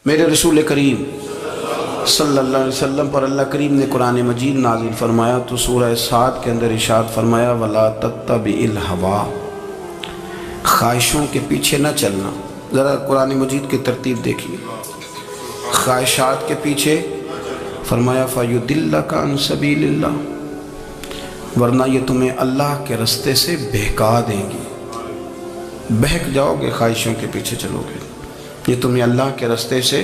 میرے رسول کریم صلی اللہ علیہ وسلم پر اللہ کریم نے قرآن مجید نازل فرمایا تو سورہ صاد کے اندر ارشاد فرمایا وَلَا تَتَّبِعِ الْهَوَىٰ، خواہشوں کے پیچھے نہ چلنا۔ ذرا قرآن مجید کی ترتیب دیکھیے، خواہشات کے پیچھے فرمایا فَيُضِلَّكَ عَن سَبِيلِ اللَّهِ، ورنہ یہ تمہیں اللہ کے رستے سے بہکا دیں گی۔ بہک جاؤ گے، خواہشوں کے پیچھے چلو گے، یہ تمہیں اللہ کے رستے سے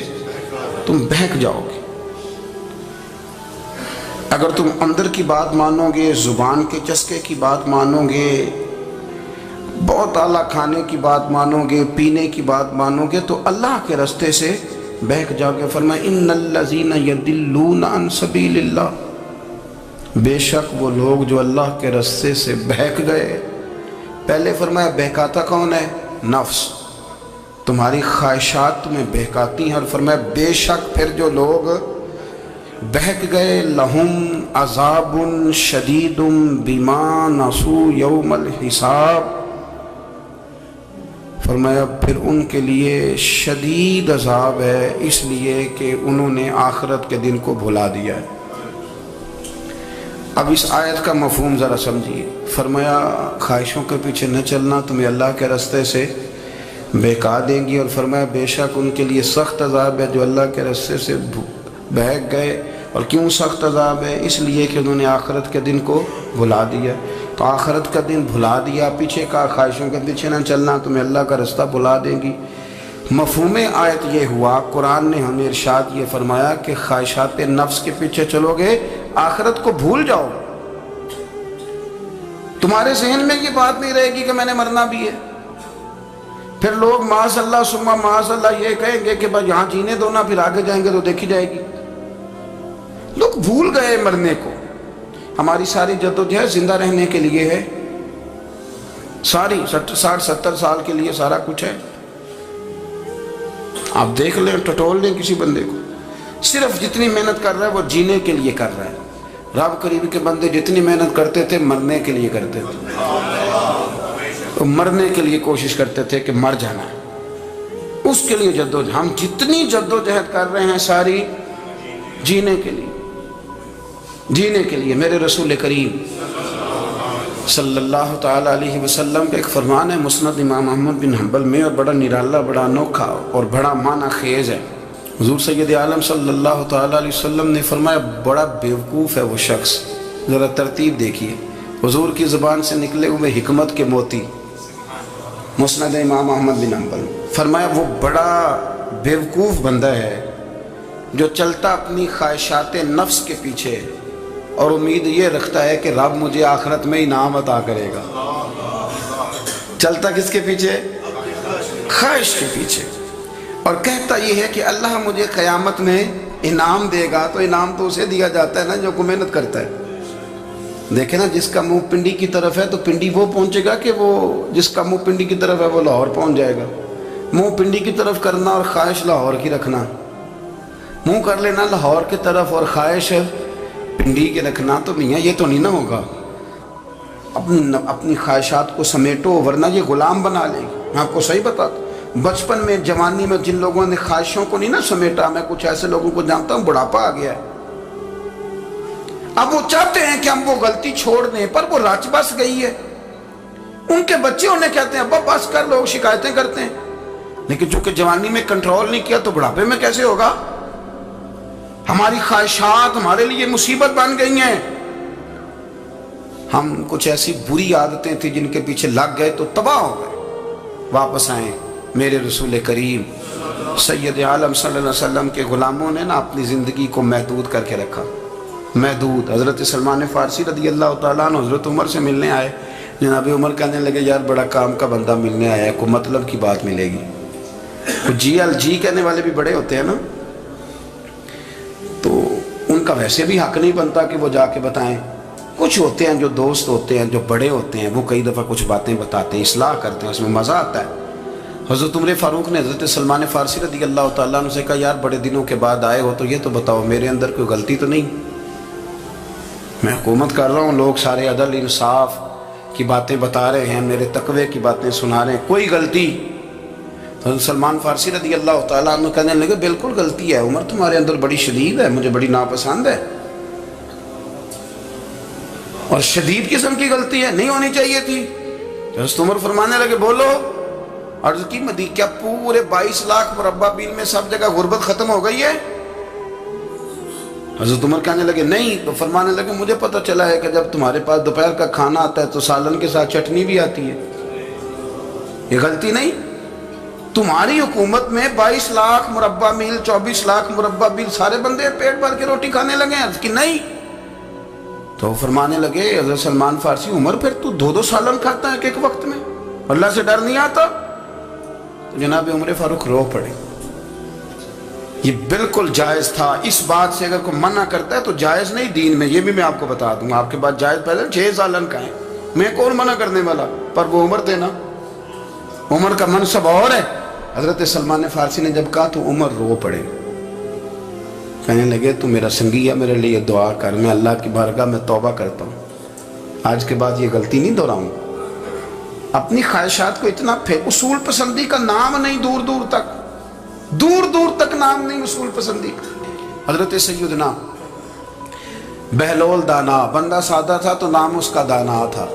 تم بہک جاؤ گے۔ اگر تم اندر کی بات مانو گے، زبان کے چسکے کی بات مانو گے، بہت اعلیٰ کھانے کی بات مانو گے، پینے کی بات مانو گے، تو اللہ کے رستے سے بہک جاؤ گے۔ فرمایا ان الذین یضلون عن سبیل اللہ، بے شک وہ لوگ جو اللہ کے رستے سے بہک گئے۔ پہلے فرمایا بہکاتا کون ہے؟ نفس، تمہاری خواہشات تمہیں بہکاتی ہیں، اور فرمایا بے شک پھر جو لوگ بہک گئے لہم عذاب شدید بما نسوا یوم الحساب، فرمایا پھر ان کے لیے شدید عذاب ہے اس لیے کہ انہوں نے آخرت کے دن کو بھلا دیا ہے۔ اب اس آیت کا مفہوم ذرا سمجھیے۔ فرمایا خواہشوں کے پیچھے نہ چلنا تمہیں اللہ کے رستے سے بہکا دیں گی، اور فرمایا بے شک ان کے لیے سخت عذاب ہے جو اللہ کے رستے سے بہک گئے۔ اور کیوں سخت عذاب ہے؟ اس لیے کہ انہوں نے آخرت کے دن کو بھلا دیا۔ تو آخرت کا دن بھلا دیا، پیچھے کا خواہشوں کے پیچھے نہ چلنا تمہیں اللہ کا رستہ بھلا دیں گی۔ مفہوم آیت یہ ہوا، قرآن نے ہمیں ارشاد یہ فرمایا کہ خواہشات نفس کے پیچھے چلو گے آخرت کو بھول جاؤ، تمہارے ذہن میں یہ بات نہیں رہے گی کہ میں نے مرنا بھی ہے۔ پھر لوگ معاذ اللہ ثم معاذ اللہ یہ کہیں گے کہ بھائی یہاں جینے دو نا، پھر آگے جائیں گے تو دیکھی جائے گی۔ لوگ بھول گئے مرنے کو۔ ہماری ساری جدوجہد زندہ رہنے کے لیے ہے، ساری 60-70 سال کے لیے سارا کچھ ہے۔ آپ دیکھ لیں، ٹٹول لیں کسی بندے کو، صرف جتنی محنت کر رہا ہے وہ جینے کے لیے کر رہا ہے۔ رب کریم کے بندے جتنی محنت کرتے تھے مرنے کے لیے کرتے تھے، تو مرنے کے لیے کوشش کرتے تھے کہ مر جانا ہے، اس کے لیے جدوجہد۔ ہم جتنی جدوجہد کر رہے ہیں ساری جینے کے لیے، جینے کے لیے۔ میرے رسول کریم صلی اللہ تعالیٰ علیہ وسلم کا ایک فرمان ہے مسند امام احمد بن حنبل میں، اور بڑا نرالا، بڑا انوکھا اور بڑا معنی خیز ہے۔ حضور سید عالم صلی اللہ تعالیٰ علیہ وسلم نے فرمایا بڑا بیوقوف ہے وہ شخص، ذرا ترتیب دیکھیے، حضور کی زبان سے نکلے ہوئے حکمت کے موتی، مسند امام احمد بن حنبل۔ فرمایا وہ بڑا بیوقوف بندہ ہے جو چلتا اپنی خواہشات نفس کے پیچھے اور امید یہ رکھتا ہے کہ رب مجھے آخرت میں انعام عطا کرے گا۔ چلتا کس کے پیچھے؟ خواہش کے پیچھے، اور کہتا یہ ہے کہ اللہ مجھے قیامت میں انعام دے گا، تو انعام تو اسے دیا جاتا ہے نا جو کو محنت کرتا ہے۔ دیکھیں نا، جس کا منہ پنڈی کی طرف ہے تو پنڈی وہ پہنچے گا کہ وہ جس کا منہ پنڈی کی طرف ہے وہ لاہور پہنچ جائے گا۔ منہ پنڈی کی طرف کرنا اور خواہش لاہور کی رکھنا، منہ کر لینا لاہور کی طرف اور خواہش پنڈی کے رکھنا، تو میاں یہ تو نہیں نہ ہوگا۔ اپنی خواہشات کو سمیٹو ورنہ یہ غلام بنا لے گی۔ میں آپ کو صحیح بتاتا ہوں، بچپن میں جوانی میں جن لوگوں نے خواہشوں کو نہیں نہ سمیٹا، میں کچھ ایسے لوگوں کو جانتا ہوں بڑھاپا آ گیا ہے، اب وہ چاہتے ہیں کہ ہم وہ غلطی چھوڑ دیں، پر وہ رچ بس گئی ہے۔ ان کے بچے انہیں کہتے ہیں ابا بس کر، لوگ شکایتیں کرتے ہیں، لیکن چونکہ جوانی میں کنٹرول نہیں کیا تو بڑھاپے میں کیسے ہوگا؟ ہماری خواہشات ہمارے لیے مصیبت بن گئی ہیں۔ ہم کچھ ایسی بری عادتیں تھیں جن کے پیچھے لگ گئے تو تباہ ہو گئے۔ واپس آئیں، میرے رسول کریم سید عالم صلی اللہ علیہ وسلم کے غلاموں نے نا اپنی زندگی کو محدود کر کے رکھا، محدود۔ حضرت سلمان فارسی رضی اللہ تعالیٰ عنہ حضرت عمر سے ملنے آئے، جناب عمر کہنے لگے یار بڑا کام کا بندہ ملنے آیا ہے، کوئی مطلب کی بات ملے گی۔ جی کہنے والے بھی بڑے ہوتے ہیں نا، تو ان کا ویسے بھی حق نہیں بنتا کہ وہ جا کے بتائیں۔ کچھ ہوتے ہیں جو دوست ہوتے ہیں، جو بڑے ہوتے ہیں، وہ کئی دفعہ کچھ باتیں بتاتے ہیں، اصلاح کرتے ہیں، اس میں مزہ آتا ہے۔ حضرت عمر فاروق نے حضرت سلمان فارسی رضی اللہ تعالیٰ عنہ سے کہا یار بڑے دنوں کے بعد آئے ہو تو یہ تو بتاؤ میرے اندر کوئی غلطی تو نہیں؟ میں حکومت کر رہا ہوں، لوگ سارے عدل انصاف کی باتیں بتا رہے ہیں، میرے تقوی کی باتیں سنا رہے ہیں، کوئی غلطی؟ حضرت سلمان فارسی رضی اللہ تعالیٰ عنہ کہنے لگے بالکل غلطی ہے عمر، تمہارے اندر بڑی شدید ہے، مجھے بڑی ناپسند ہے، اور شدید قسم کی غلطی ہے، نہیں ہونی چاہیے تھی۔ حضرت عمر فرمانے لگے بولو۔ عرض کی مدی کیا پورے 22 لاکھ مربع میل میں سب جگہ غربت ختم ہو گئی ہے؟ حضرت عمر کہنے لگے نہیں۔ تو فرمانے لگے مجھے پتہ چلا ہے کہ جب تمہارے پاس دوپہر کا کھانا آتا ہے تو سالن کے ساتھ چٹنی بھی آتی ہے، یہ غلطی نہیں؟ تمہاری حکومت میں 22 لاکھ مربع میل 24 لاکھ مربع میل سارے بندے پیٹ بھر کے روٹی کھانے لگے ہیں؟ عرض کی نہیں۔ تو فرمانے لگے حضرت سلمان فارسی عمر پھر تو 2 سالن کھاتا ہے ایک وقت میں، اللہ سے ڈر نہیں آتا؟ تو جناب عمر فاروق رو پڑے۔ یہ بالکل جائز تھا۔ اس بات سے اگر کوئی منع کرتا ہے تو جائز نہیں دین میں، یہ بھی میں آپ کو بتا دوں گا۔ آپ کے پاس جائز پہلے 6 سالن کھائیں، میں کون منع کرنے والا، پر وہ عمر تھے نا، عمر کا منصب اور ہے۔ حضرت سلمان فارسی نے جب کہا تو عمر رو پڑے، کہنے لگے تو میرا سنگی ہے، میرے لیے دعا کر، میں اللہ کی بارگاہ میں توبہ کرتا ہوں، آج کے بعد یہ غلطی نہیں دہراؤں۔ اپنی خواہشات کو اتنا اصول پسندی کا نام نہیں، دور دور تک نام نہیں اصول پسندی۔ حضرت سیدنا بہلول دانا، بندہ سادہ تھا تو نام اس کا دانا تھا۔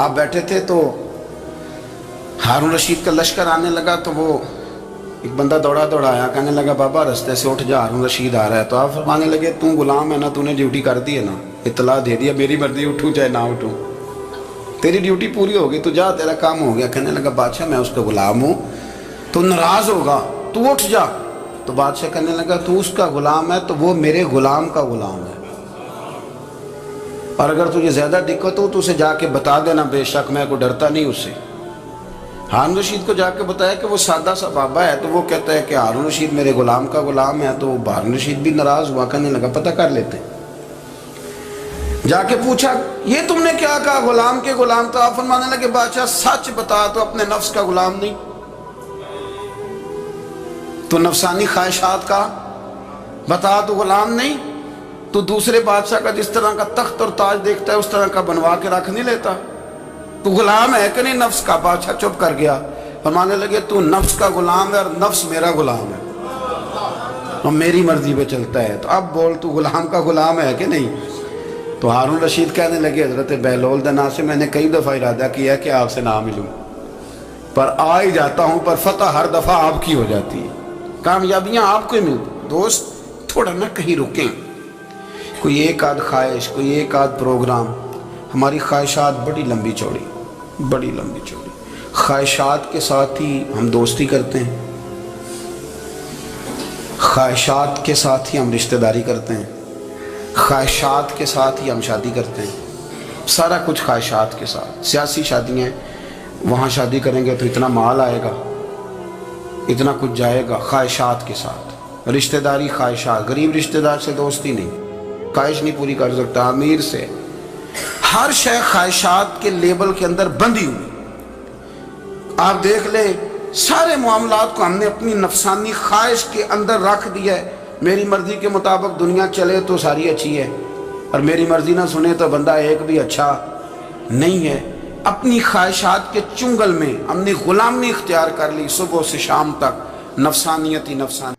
آپ بیٹھے تھے تو ہارون رشید کا لشکر آنے لگا تو وہ ایک بندہ دوڑا آیا، کہنے لگا بابا رستے سے اٹھ جا، ہارون رشید آ رہا ہے۔ تو آپ فرمانے لگے تو غلام ہے نا، تو نے ڈیوٹی کر دی ہے نا، اطلاع دے دیا، میری مرضی اٹھوں چاہے نہ اٹھوں، تیری ڈیوٹی پوری ہوگی، تو جا تیرا کام ہو گیا۔ کہنے لگا بادشاہ میں اس کا غلام ہوں، تو ناراض ہوگا، تو اٹھ جا۔ تو بادشاہ کہنے لگا تو اس کا غلام ہے تو وہ میرے غلام کا غلام ہے، اور اگر تجھے زیادہ دقت ہو تو اسے جا کے بتا دینا، بے شک میں کو ڈرتا نہیں اس سے۔ ہارون رشید کو جا کے بتایا کہ وہ سادہ سا بابا ہے، تو وہ کہتا ہے کہ ہارون رشید میرے غلام کا غلام ہے، تو ہارون رشید بھی ناراض ہوا، کہنے لگا پتہ کر لیتے۔ جا کے پوچھا یہ تم نے کیا کہا، غلام کے غلام؟ تو آپ فرمانے لگے بادشاہ سچ بتا، تو اپنے نفس کا غلام نہیں تو نفسانی خواہشات کا بتا، تو غلام نہیں تو دوسرے بادشاہ کا جس طرح کا تخت اور تاج دیکھتا ہے اس طرح کا بنوا کے رکھ نہیں لیتا، تو غلام ہے کہ نہیں نفس کا؟ بادشاہ چپ کر گیا۔ فرمانے لگے تو نفس کا غلام ہے اور نفس میرا غلام ہے اور میری مرضی پہ چلتا ہے، تو اب بول تو غلام کا غلام ہے کہ نہیں؟ تو ہارون رشید کہنے لگے حضرت بہلول دانا سے میں نے کئی دفعہ ارادہ کیا ہے کہ آپ سے نہ ملوں، پر آ ہی جاتا ہوں، پر فتح ہر دفعہ آپ کی ہو جاتی ہے، کامیابیاں آپ کو ہی ملتی۔ دوست تھوڑا نہ کہیں رکیں، کوئی ایک آدھ خواہش، کوئی ایک آدھ پروگرام، ہماری خواہشات بڑی لمبی چوڑی، خواہشات کے ساتھ ہی ہم دوستی کرتے ہیں، خواہشات کے ساتھ ہی ہم رشتہ داری کرتے ہیں، خواہشات کے ساتھ ہی ہم شادی کرتے ہیں، سارا کچھ خواہشات کے ساتھ۔ سیاسی شادیاں، وہاں شادی کریں گے تو اتنا مال آئے گا، اتنا کچھ جائے گا، خواہشات کے ساتھ رشتہ داری، خواہشات۔ غریب رشتہ دار سے دوستی نہیں، خواہش نہیں پوری کر سکتا، امیر سے۔ ہر شے خواہشات کے لیبل کے اندر بندھی ہوئی۔ آپ دیکھ لیں سارے معاملات کو ہم نے اپنی نفسانی خواہش کے اندر رکھ دیا ہے، میری مرضی کے مطابق دنیا چلے تو ساری اچھی ہے، اور میری مرضی نہ سنے تو بندہ ایک بھی اچھا نہیں ہے۔ اپنی خواہشات کے چنگل میں ہم نے غلامی اختیار کر لی، صبح سے شام تک نفسانیت ہی نفسانیت۔